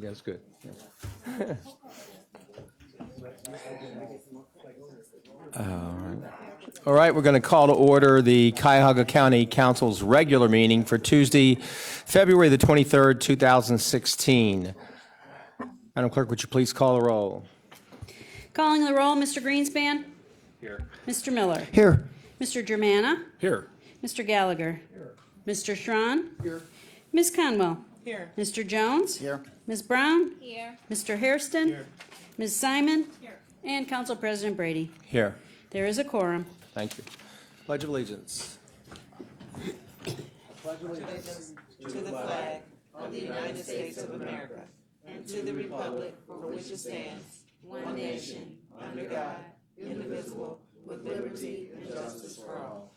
That's good. All right, we're going to call to order the Cuyahoga County Council's regular meeting for Tuesday, February the 23rd, 2016. Madam Clerk, would you please call the roll? Calling the roll, Mr. Greenspan. Here. Mr. Miller. Here. Mr. Germana. Here. Mr. Gallagher. Here. Mr. Schron. Here. Ms. Conwell. Here. Mr. Jones. Here. Ms. Brown. Here. Mr. Hairston. Here. Ms. Simon. Here. And Council President Brady. Here. There is a quorum. Thank you. Pledge of Allegiance. To the flag of the United States of America and to the republic for which it stands, one nation, under God, indivisible, with liberty and justice for all.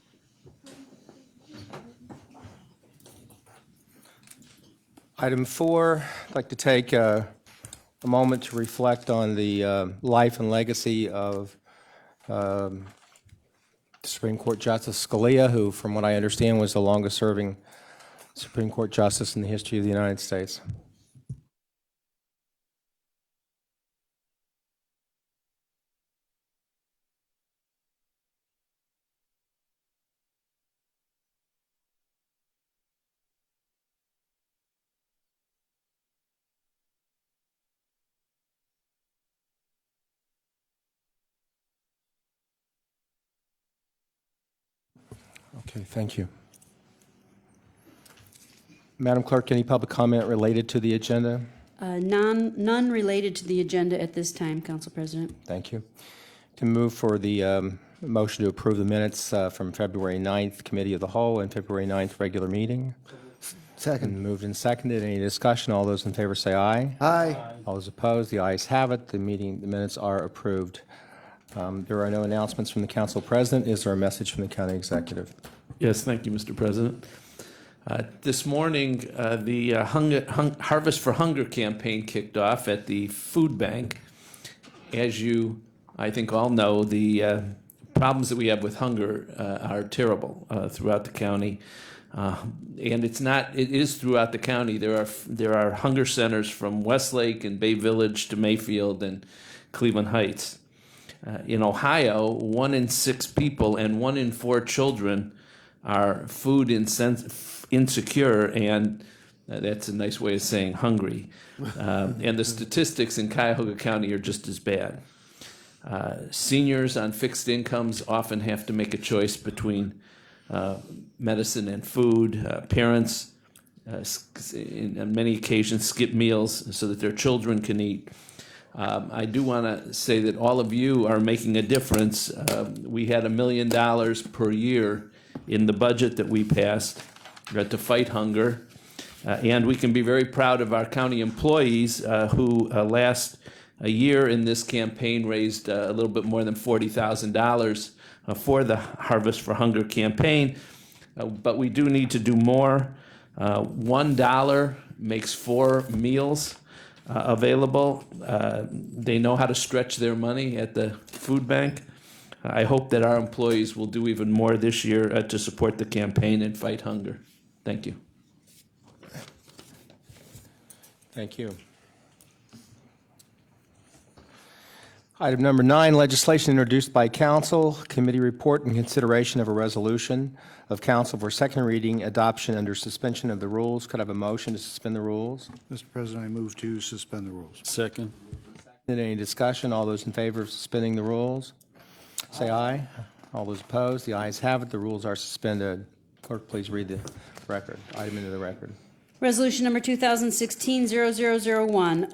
Item 4, I'd like to take a moment to reflect on the life and legacy of Supreme Court Justice Scalia, who, from what I understand, was the longest-serving Supreme Court Justice in the history of the United States. Okay, thank you. Madam Clerk, any public comment related to the agenda? None related to the agenda at this time, Council President. Thank you. To move for the motion to approve the minutes from February 9th Committee of the Whole and February 9th regular meeting. Second. Moved and seconded. Any discussion? All those in favor say aye. Aye. All those opposed, the ayes have it. The minutes are approved. There are no announcements from the Council President. Is there a message from the County Executive? Yes, thank you, Mr. President. This morning, the Harvest for Hunger campaign kicked off at the food bank. As you, I think, all know, the problems that we have with hunger are terrible throughout the county. And it is throughout the county. There are hunger centers from Westlake and Bay Village to Mayfield and Cleveland Heights. In Ohio, 1 in 6 people and 1 in 4 children are food insecure, and that's a nice way of saying hungry. And the statistics in Cuyahoga County are just as bad. Seniors on fixed incomes often have to make a choice between medicine and food. Parents, on many occasions, skip meals so that their children can eat. I do want to say that all of you are making a difference. We had $1 million per year in the budget that we passed to fight hunger. And we can be very proud of our county employees who last a year in this campaign raised a little bit more than $40,000 for the Harvest for Hunger campaign. But we do need to do more. $1 makes 4 meals available. They know how to stretch their money at the food bank. I hope that our employees will do even more this year to support the campaign and fight hunger. Thank you. Thank you. Item number 9, legislation introduced by council, committee report and consideration of a resolution of council for second reading, adoption under suspension of the rules. Could I have a motion to suspend the rules? Mr. President, I move to suspend the rules. Second. Any discussion? All those in favor of suspending the rules, say aye. All those opposed, the ayes have it. The rules are suspended. Clerk, please read the record, item into the record. Resolution number 2016-0001,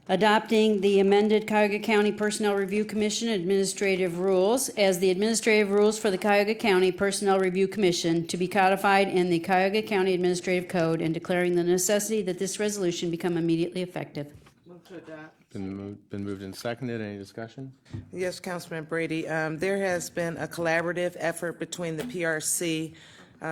adopting the amended Cuyahoga County Personnel Review Commission Administrative Rules as the administrative rules for the Cuyahoga County Personnel Review Commission to be codified in the Cuyahoga County Administrative Code and declaring the necessity that this resolution become immediately effective. Move to adopt. Been moved and seconded. Any discussion? Yes, Councilman Brady. There has been a collaborative effort between the PRC,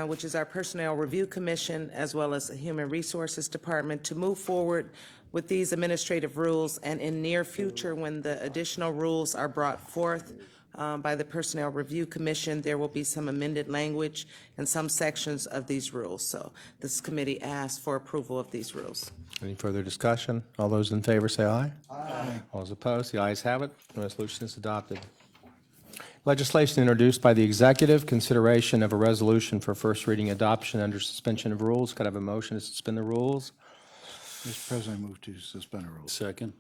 which is our Personnel Review Commission, as well as the Human Resources Department, to move forward with these administrative rules. And in near future, when the additional rules are brought forth, by the Personnel Review Commission. There will be some amended language in some sections of these rules. So this committee asks for approval of these rules. Any further discussion? All those in favor say aye. Aye. All those opposed, the ayes have it. The resolution is adopted. Legislation introduced by the executive, consideration of a resolution for first reading adoption under suspension of rules. Could I have a motion to suspend the rules? Mr. President, I move to suspend the rules. Second.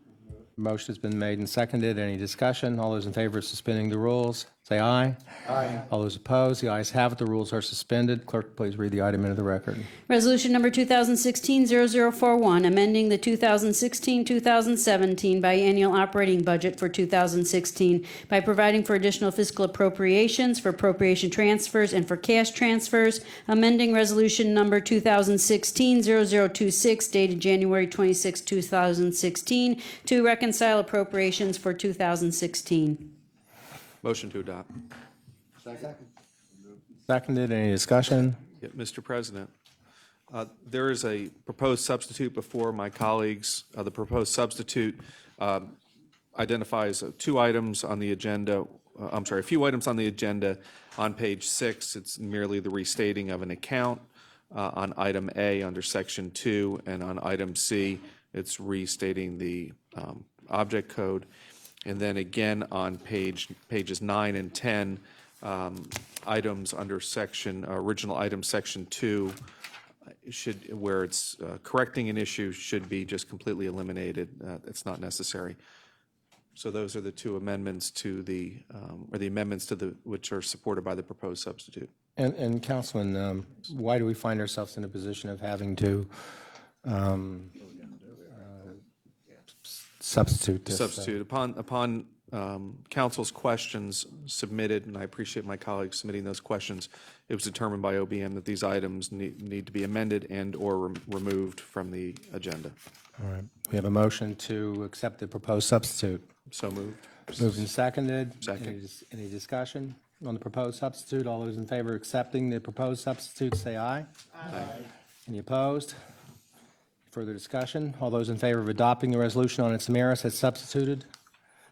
Motion has been made and seconded. Any discussion? All those in favor of suspending the rules, say aye. Aye. All those opposed, the ayes have it. The rules are suspended. Clerk, please read the item into the record. Resolution number 2016-0041, amending the 2016-2017 biennial operating budget for 2016 by providing for additional fiscal appropriations, for appropriation transfers, and for cash transfers, amending resolution number 2016-0026 dated January 26, 2016, to reconcile appropriations for 2016. Motion to adopt. Seconded. Any discussion? Yeah, Mr. President, there is a proposed substitute before my colleagues. The proposed substitute identifies two items on the agenda. A few items on the agenda. On page 6, it's merely the restating of an account. On item A under section 2, and on item C, it's restating the object code. And then again on pages 9 and 10, items under original item section 2, where it's correcting an issue, should be just completely eliminated. It's not necessary. So those are the two amendments to the amendments to which are supported by the proposed substitute. And Councilman, why do we find ourselves in a position of having to substitute this? Substitute. Upon council's questions submitted, and I appreciate my colleagues submitting those questions, it was determined by OBM that these items need to be amended and/or removed from the agenda. All right. We have a motion to accept the proposed substitute. So moved. Moved and seconded. Second. Any discussion on the proposed substitute? All those in favor of accepting the proposed substitute, say aye. Aye. Any opposed? Further discussion? All those in favor of adopting the resolution on its merits as substituted,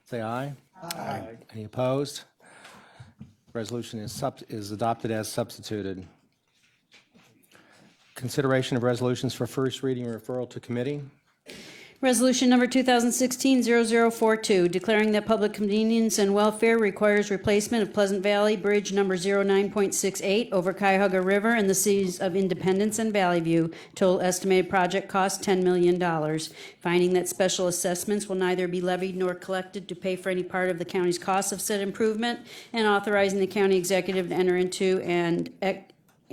say aye. Aye. Any opposed? Resolution is adopted as substituted. Consideration of resolutions for first reading and referral to committee. Resolution number 2016-0042, declaring that public convenience and welfare requires replacement of Pleasant Valley Bridge number 09.68 over Cuyahoga River in the cities of Independence and Valley View. Total estimated project cost $10 million. Finding that special assessments will neither be levied nor collected to pay for any part of the county's cost of said improvement, and authorizing the county executive to enter into and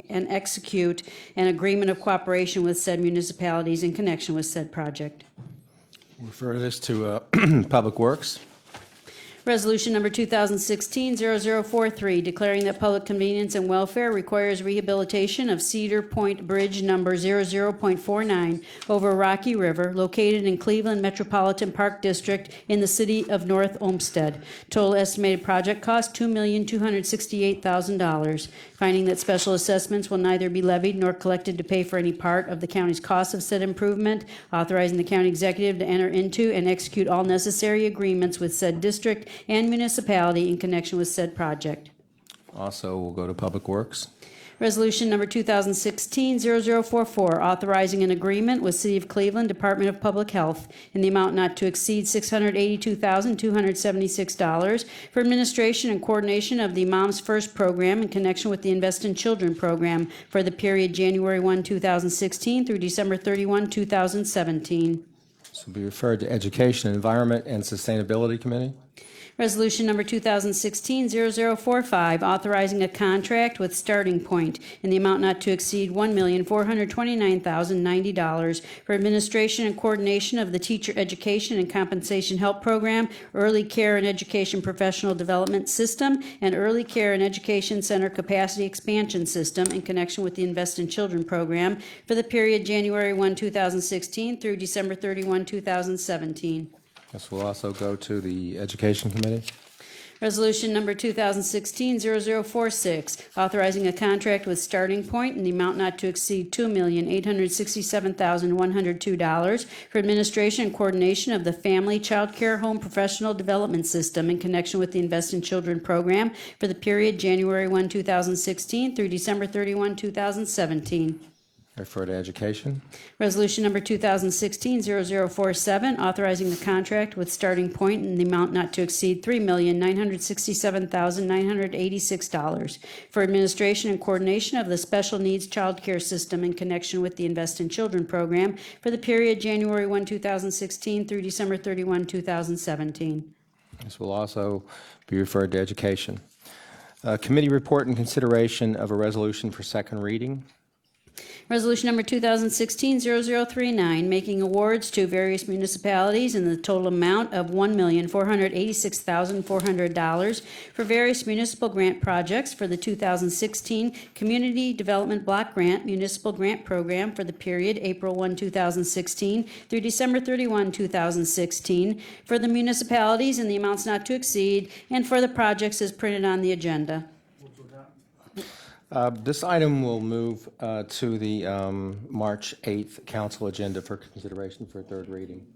execute an agreement of cooperation with said municipalities in connection with said project. Refer this to Public Works. Resolution number 2016-0043, declaring that public convenience and welfare requires rehabilitation of Cedar Point Bridge number 00.49 over Roarke River, located in Cleveland Metropolitan Park District in the city of North Olmsted. Total estimated project cost $2,268,000. Finding that special assessments will neither be levied nor collected to pay for any part of the county's cost of said improvement, authorizing the county executive to enter into and execute all necessary agreements with said district and municipality in connection with said project. Also, we'll go to Public Works. Resolution number 2016-0044, authorizing an agreement with City of Cleveland Department of Public Health in the amount not to exceed $682,276 for administration and coordination of the Moms First program in connection with the Invest in Children program for the period January 1, 2016 through December 31, 2017. This will be referred to Education, Environment, and Sustainability Committee. Resolution number 2016-0045, authorizing a contract with Starting Point in the amount not to exceed $1,429,090 for administration and coordination of the Teacher Education and Compensation Help Program, Early Care and Education Professional Development System, and Early Care and Education Center Capacity Expansion System in connection with the Invest in Children program for the period January 1, 2016 through December 31, 2017. This will also go to the Education Committee. Resolution number 2016-0046, authorizing a contract with Starting Point in the amount not to exceed $2,867,102 for administration and coordination of the Family Child Care Home Professional Development System in connection with the Invest in Children program for the period January 1, 2016 through December 31, 2017. Refer to education. Resolution number 2016-0047, authorizing the contract with Starting Point in the amount not to exceed $3,967,986 for administration and coordination of the Special Needs Child Care System in connection with the Invest in Children program for the period January 1, 2016 through December 31, 2017. This will also be referred to education. Committee report and consideration of a resolution for second reading. Resolution number 2016-0039, making awards to various municipalities in the total amount of $1,486,400 for various municipal grant projects for the 2016 Community Development Block Grant Municipal Grant Program for the period April 1, 2016 through December 31, 2016 for the municipalities in the amounts not to exceed and for the projects as printed on the agenda. This item will move to the March 8th council agenda for consideration for third reading.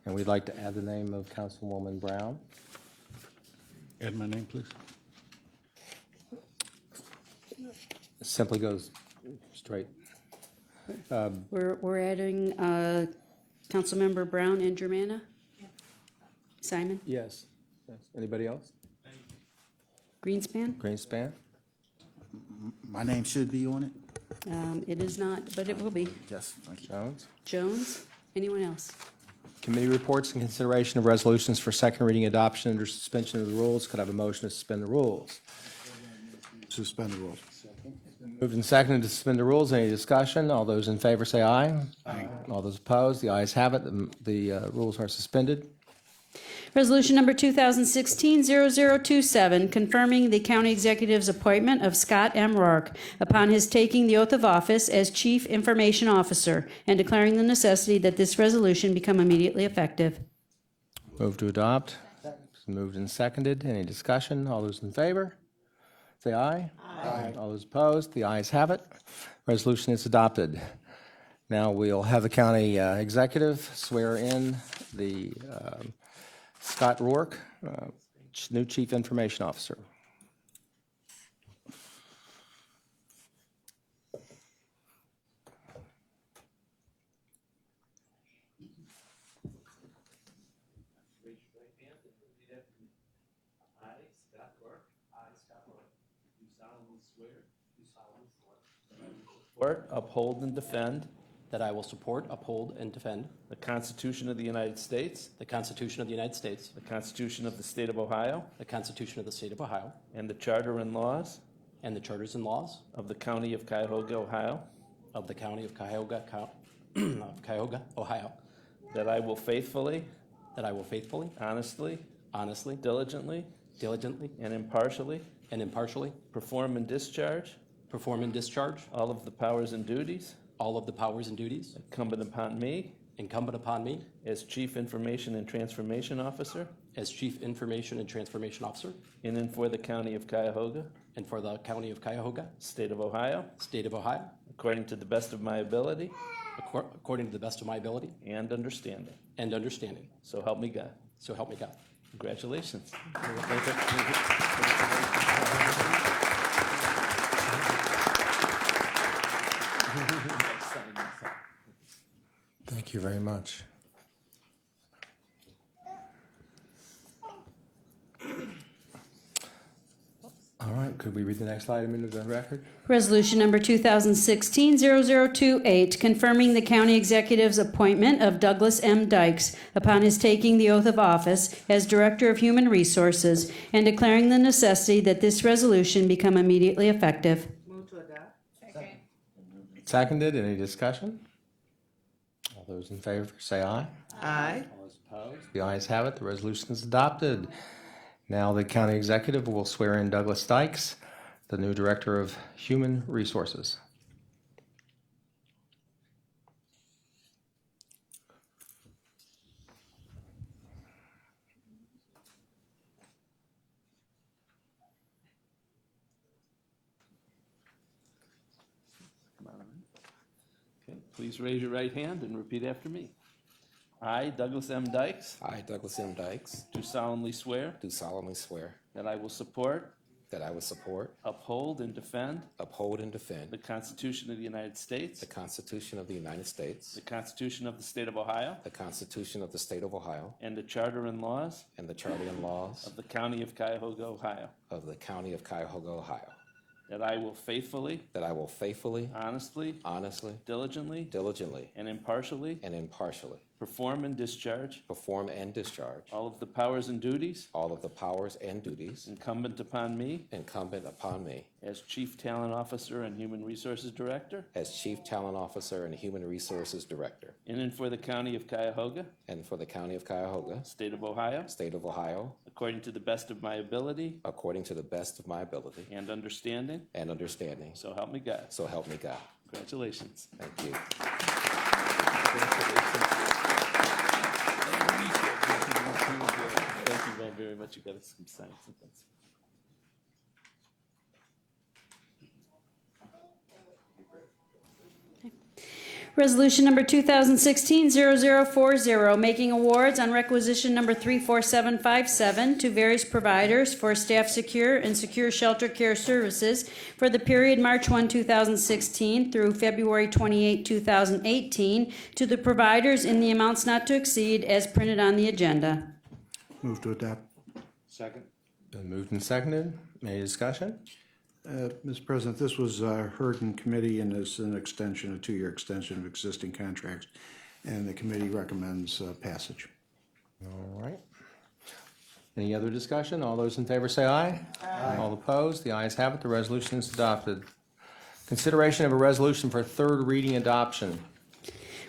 And we'd like to add the name of Councilwoman Brown. Add my name, please. It simply goes straight. We're adding Councilmember Brown and Germana? Simon? Yes. Anybody else? Greenspan? Greenspan? My name should be on it? It is not, but it will be. Yes, thank you. Jones? Jones? Anyone else? Committee reports and consideration of resolutions for second reading adoption under suspension of the rules. Could I have a motion to suspend the rules? Suspend the rules. Moved and seconded to suspend the rules. Any discussion? All those in favor say aye. Aye. All those opposed? The ayes have it. The rules are suspended. Resolution number 2016-0027, confirming the county executive's appointment of Scott M. Roarke upon his taking the oath of office as Chief Information Officer and declaring the necessity that this resolution become immediately effective. Move to adopt. Moved and seconded. Any discussion? All those in favor? Say aye. Aye. All those opposed? The ayes have it. Resolution is adopted. Now we'll have the county executive swear in the Scott Roarke, new Chief Information Officer. Support, uphold, and defend that I will support, uphold, and defend the Constitution of the United States, the Constitution of the United States, the Constitution of the State of Ohio, the Constitution of the State of Ohio, and the Charter and laws and the charters and laws of the County of Cuyahoga, Ohio, of the County of Cuyahoga, Ohio, that I will faithfully, honestly, diligently, and impartially perform and discharge all of the powers and duties incumbent upon me as Chief Information and Transformation Officer in and for the County of Cuyahoga, and for the County of Cuyahoga, State of Ohio, according to the best of my ability according to the best of my ability and understanding. So help me God. So help me God. Congratulations. Thank you very much. All right, could we read the next item into the record? Resolution number 2016-0028, confirming the county executive's appointment of Douglas M. Dykes upon his taking the oath of office as Director of Human Resources and declaring the necessity that this resolution become immediately effective. Move to adopt. Seconded. Any discussion? All those in favor say aye. Aye. All those opposed? The ayes have it. The resolution is adopted. Now the county executive will swear in Douglas Dykes, the new Director of Human Resources. Please raise your right hand and repeat after me. I, Douglas M. Dykes, I, Douglas M. Dykes, do solemnly swear do solemnly swear that I will support, that I will support, uphold, and defend uphold, and defend the Constitution of the United States, the Constitution of the United States, the Constitution of the State of Ohio, the Constitution of the State of Ohio, and the Charter and laws and the Charter and laws of the County of Cuyahoga, Ohio, of the County of Cuyahoga, Ohio, that I will faithfully, that I will faithfully, honestly, honestly, diligently, diligently, and impartially and impartially perform and discharge perform and discharge all of the powers and duties all of the powers and duties incumbent upon me incumbent upon me as Chief Talent Officer and Human Resources Director as Chief Talent Officer and Human Resources Director, in and for the County of Cuyahoga, and for the County of Cuyahoga, State of Ohio, State of Ohio, according to the best of my ability according to the best of my ability and understanding, and understanding. so help me God. So help me God. Congratulations. Thank you. Thank you all very much. You got some signs and things. Resolution number 2016-0040, making awards on requisition number 34757 to various providers for staff secure and secure shelter care services for the period March 1, 2016 through February 28, 2018 to the providers in the amounts not to exceed as printed on the agenda. Move to adopt. Second. Been moved and seconded. Any discussion? Mr. President, this was heard in committee and is an extension, a 2-year extension of existing contracts, and the committee recommends passage. All right. Any other discussion? All those in favor say aye. Aye. All opposed? The ayes have it. The resolution is adopted. Consideration of a resolution for third reading adoption.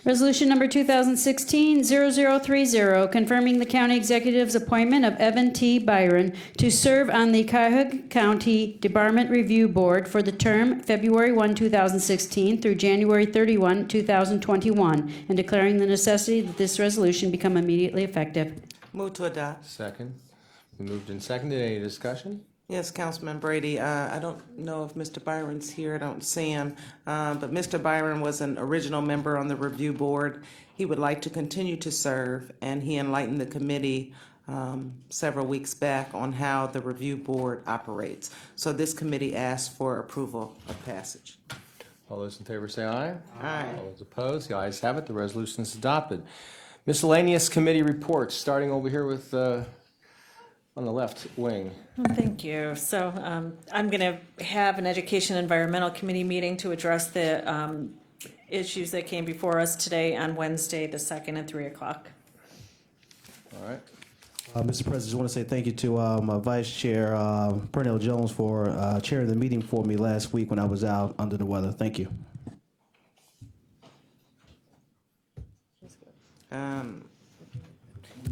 Resolution number 2016-0030, confirming the county executive's appointment of Evan T. Byron to serve on the Cuyahoga County Department Review Board for the term February 1, 2016 through January 31, 2021, and declaring the necessity that this resolution become immediately effective. Move to adopt. Second. Been moved and seconded. Any discussion? Yes, Councilman Brady, I don't know if Mr. Byron's here, I don't see him, but Mr. Byron was an original member on the review board. He would like to continue to serve, and he enlightened the committee several weeks back on how the review board operates. So this committee asked for approval of passage. All those in favor say aye. Aye. All those opposed? The ayes have it. The resolution is adopted. Miscellaneous committee reports, starting over here with on the left wing. Thank you. So I'm going to have an Education Environmental Committee meeting to address the issues that came before us today on Wednesday, the 2nd at 3 o'clock. All right. Mr. President, just want to say thank you to my Vice Chair, Pernell Jones, for chairing the meeting for me last week when I was out under the weather. Thank you.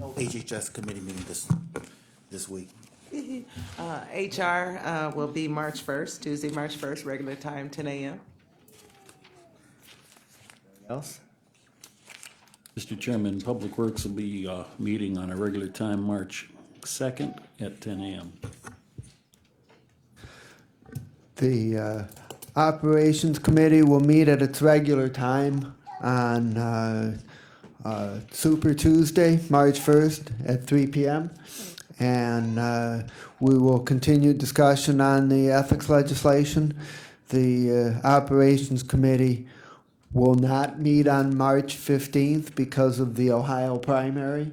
HHS committee meeting this week. HR will be March 1st, Tuesday, March 1st, regular time, 10 a.m. Else? Mr. Chairman, Public Works will be meeting on a regular time, March 2nd at 10 a.m. The Operations Committee will meet at its regular time on Super Tuesday, March 1st at 3 p.m. And we will continue discussion on the ethics legislation. The Operations Committee will not meet on March 15th because of the Ohio primary,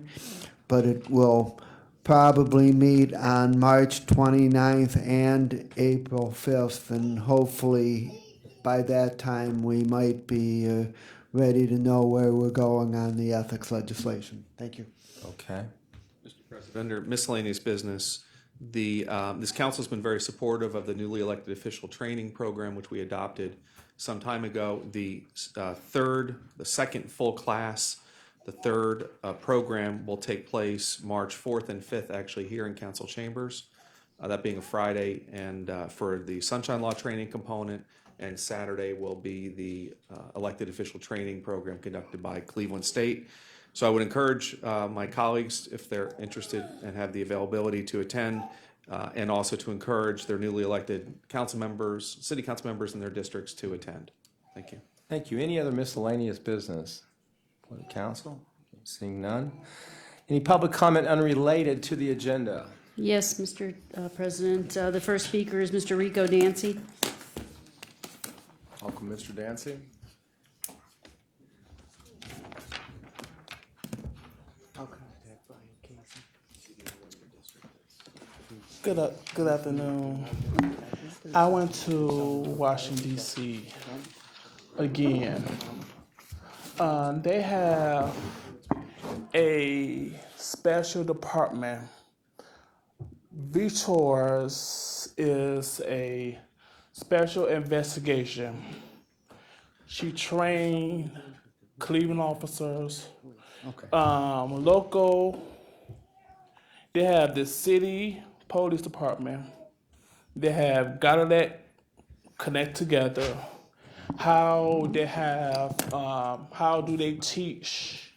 but it will probably meet on March 29th and April 5th, and hopefully by that time we might be ready to know where we're going on the ethics legislation. Thank you. Okay. Mr. President, under miscellaneous business, this council has been very supportive of the newly elected official training program, which we adopted some time ago. The second full class, the third program will take place March 4th and 5th, actually here in council chambers, that being a Friday, and for the Sunshine Law training component, and Saturday will be the elected official training program conducted by Cleveland State. So I would encourage my colleagues, if they're interested and have the availability, to attend, and also to encourage their newly elected council members, city council members in their districts to attend. Thank you. Thank you. Any other miscellaneous business for the council? Seeing none. Any public comment unrelated to the agenda? Yes, Mr. President. The first speaker is Mr. Rico Dancy. Welcome, Mr. Dancy. Good afternoon. I went to Washington, D.C. again. They have a special department. VTORS is a special investigation. She trained Cleveland officers, local. They have the city police department. They have gotta let connect together. How they have, how do they teach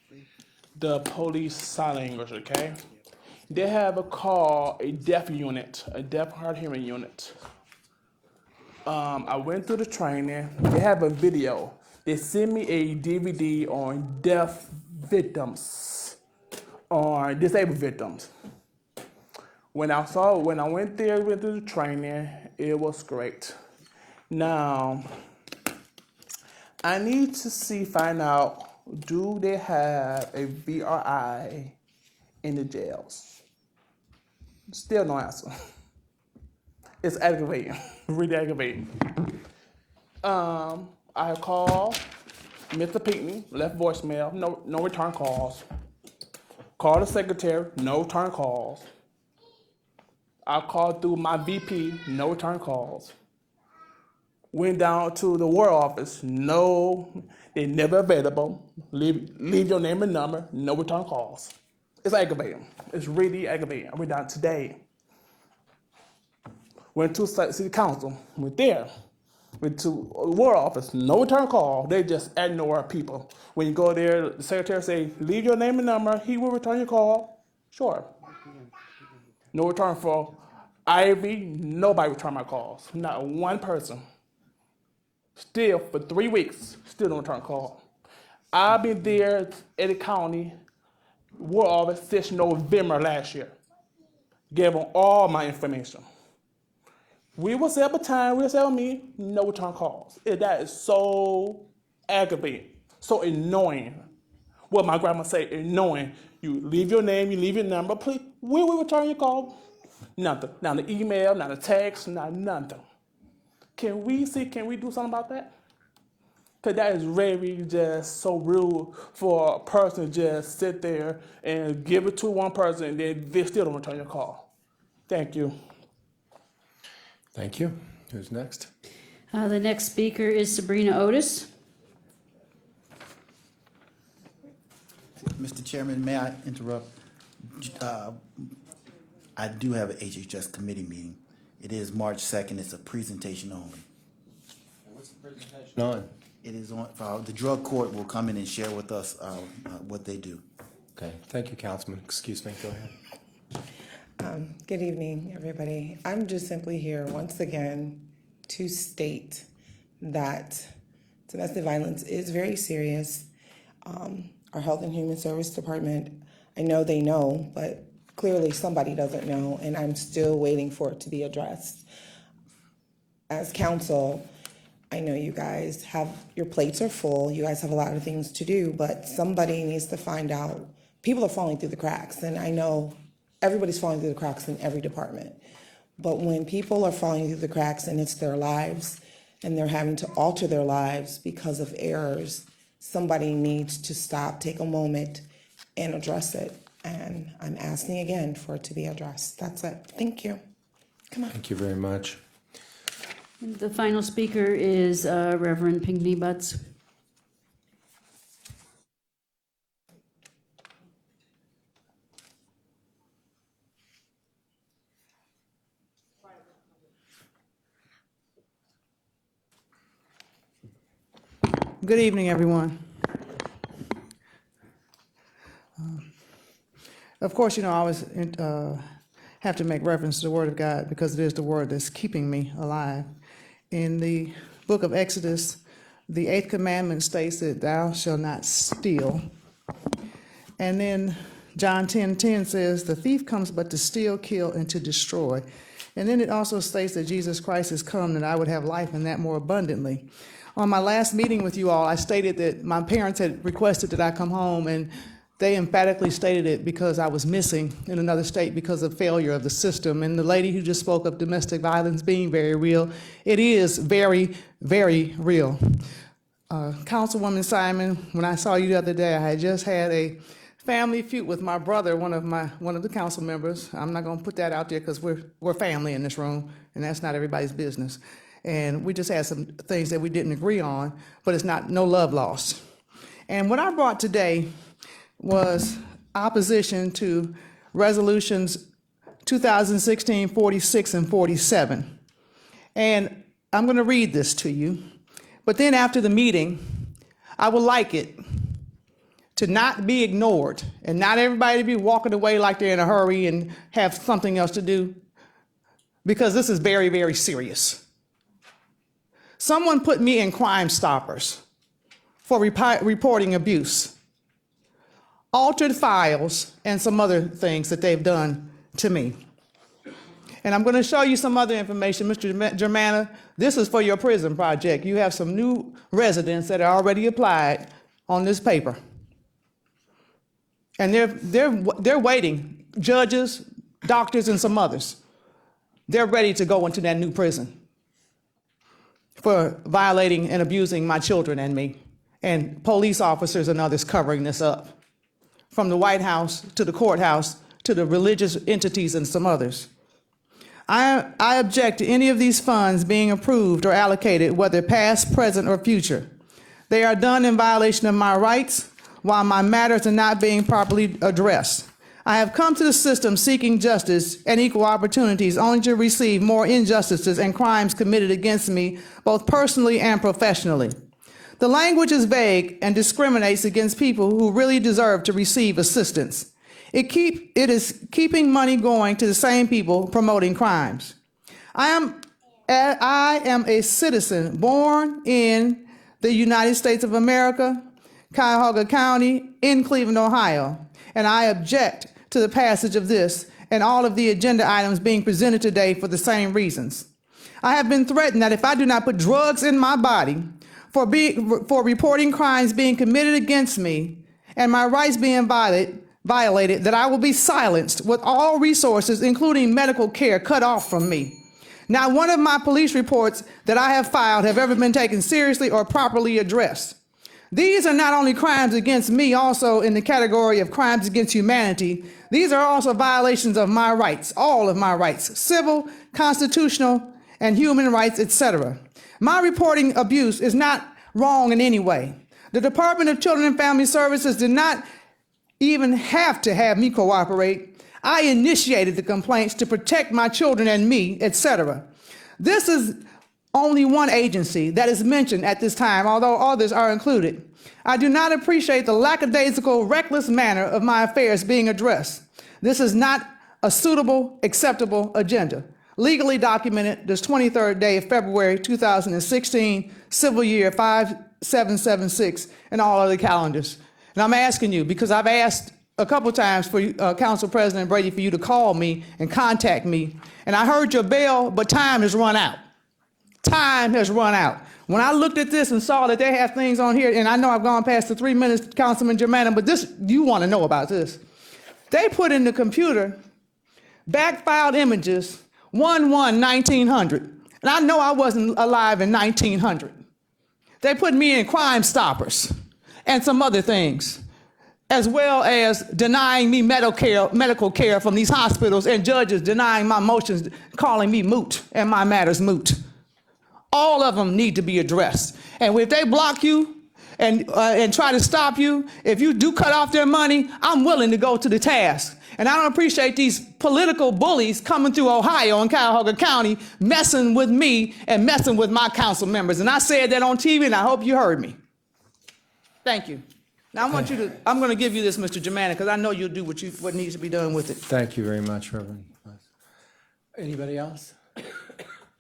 the police sign language? Okay, they have a deaf unit, a deaf hard hearing unit. I went through the training. They have a video. They sent me a DVD on deaf victims, on disabled victims. When I went there, went through the training, it was great. Now, I need to find out, do they have a VRI in the jails? Still no answer. It's aggravating, really aggravating. I called Mr. Pinckney, left voicemail, no return calls. Called the secretary, no return calls. I called through my VP, no return calls. Went down to the war office, no, they're never available. Leave your name and number, no return calls. It's aggravating. It's really aggravating. I went down today. Went to city council, went there. Went to war office, no return call. They just ignore people. When you go there, the secretary say, leave your name and number, he will return your call. Sure. No return for Ivy, nobody returned my calls. Not one person. Still, for 3 weeks, still no return call. I've been there at the county war office since November last year. Gave them all my information. We will set up a time, we'll set up a meeting, no return calls. That is so aggravating, so annoying. What my grandma say, annoying. You leave your name, you leave your number, please, we will return your call. Nothing. Not the email, not a text, not nothing. Can we do something about that? Because that is really just so rude for a person to just sit there and give it to one person and then they still don't return your call. Thank you. Thank you. Who's next? The next speaker is Sabrina Otis. Mr. Chairman, may I interrupt? I do have an HHS committee meeting. It is March 2nd. It's a presentation only. What's the presentation on? It is on, the drug court will come in and share with us what they do. Okay. Thank you, Councilman. Excuse me. Go ahead. Good evening, everybody. I'm just simply here once again to state that domestic violence is very serious. Our Health and Human Service Department, I know they know, but clearly somebody doesn't know, and I'm still waiting for it to be addressed. As council, I know you guys have, your plates are full, you guys have a lot of things to do, but somebody needs to find out. People are falling through the cracks, and I know everybody's falling through the cracks in every department. But when people are falling through the cracks and it's their lives, and they're having to alter their lives because of errors, somebody needs to stop, take a moment, and address it. And I'm asking again for it to be addressed. That's it. Thank you. Come on. Thank you very much. The final speaker is Reverend Pinckney Butts. Good evening, everyone. Of course, I always have to make reference to the Word of God because it is the Word that's keeping me alive. In the book of Exodus, The 8th commandment states that thou shalt not steal. And then John 10:10 says, the thief comes but to steal, kill, and to destroy. And then it also states that Jesus Christ has come that I would have life and that more abundantly. On my last meeting with you all, I stated that my parents had requested that I come home, and they emphatically stated it because I was missing in another state because of failure of the system. And the lady who just spoke of domestic violence being very real, it is very, very real. Councilwoman Simon, when I saw you the other day, I had just had a family feud with my brother, one of the council members. I'm not going to put that out there because we're family in this room, and that's not everybody's business. And we just had some things that we didn't agree on, but it's no love lost. And what I brought today was opposition to resolutions 2016-46 and 47. And I'm going to read this to you. But then after the meeting, I would like it to not be ignored and not everybody be walking away like they're in a hurry and have something else to do, because this is very, very serious. Someone put me in Crime Stoppers for reporting abuse, altered files, and some other things that they've done to me. And I'm going to show you some other information. Mr. Germana, this is for your prison project. You have some new residents that are already applied on this paper. And they're waiting, judges, doctors, and some others. They're ready to go into that new prison for violating and abusing my children and me, and police officers and others covering this up, from the White House to the courthouse to the religious entities and some others. I object to any of these funds being approved or allocated, whether past, present, or future. They are done in violation of my rights while my matters are not being properly addressed. I have come to the system seeking justice and equal opportunities only to receive more injustices and crimes committed against me, both personally and professionally. The language is vague and discriminates against people who really deserve to receive assistance. It is keeping money going to the same people promoting crimes. I am a citizen born in the United States of America, Cuyahoga County, in Cleveland, Ohio, and I object to the passage of this and all of the agenda items being presented today for the same reasons. I have been threatened that if I do not put drugs in my body for reporting crimes being committed against me and my rights being violated, that I will be silenced with all resources, including medical care, cut off from me. Not one of my police reports that I have filed have ever been taken seriously or properly addressed. These are not only crimes against me, also in the category of crimes against humanity. These are also violations of my rights, all of my rights, civil, constitutional, and human rights, etc. My reporting abuse is not wrong in any way. The Department of Children and Family Services did not even have to have me cooperate. I initiated the complaints to protect my children and me, etc. This is only one agency that is mentioned at this time, although others are included. I do not appreciate the lackadaisical, reckless manner of my affairs being addressed. This is not a suitable, acceptable agenda. Legally documented this 23rd day of February 2016, civil year 5776, and all other calendars. And I'm asking you, because I've asked a couple times for Council President Brady for you to call me and contact me, and I heard your bell, but time has run out. Time has run out. When I looked at this and saw that they have things on here, and I know I've gone past the 3 minutes, Councilman Germana, but this, you want to know about this. They put in the computer backfiled images 1/1/1900, and I know I wasn't alive in 1900. They put me in Crime Stoppers and some other things, as well as denying me medical care from these hospitals, and judges denying my motions, calling me moot and my matters moot. All of them need to be addressed. And if they block you and try to stop you, if you do cut off their money, I'm willing to go to the task. And I don't appreciate these political bullies coming through Ohio and Cuyahoga County messing with me and messing with my council members. And I said that on TV, and I hope you heard me. Thank you. Now I'm going to give you this, Mr. Germana, because I know you'll do what needs to be done with it. Thank you very much, Reverend. Anybody else?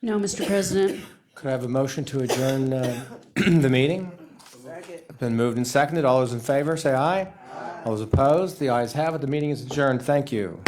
No, Mr. President. Could I have a motion to adjourn the meeting? Been moved and seconded. All those in favor, say aye. All those opposed, the ayes have it. The meeting is adjourned. Thank you.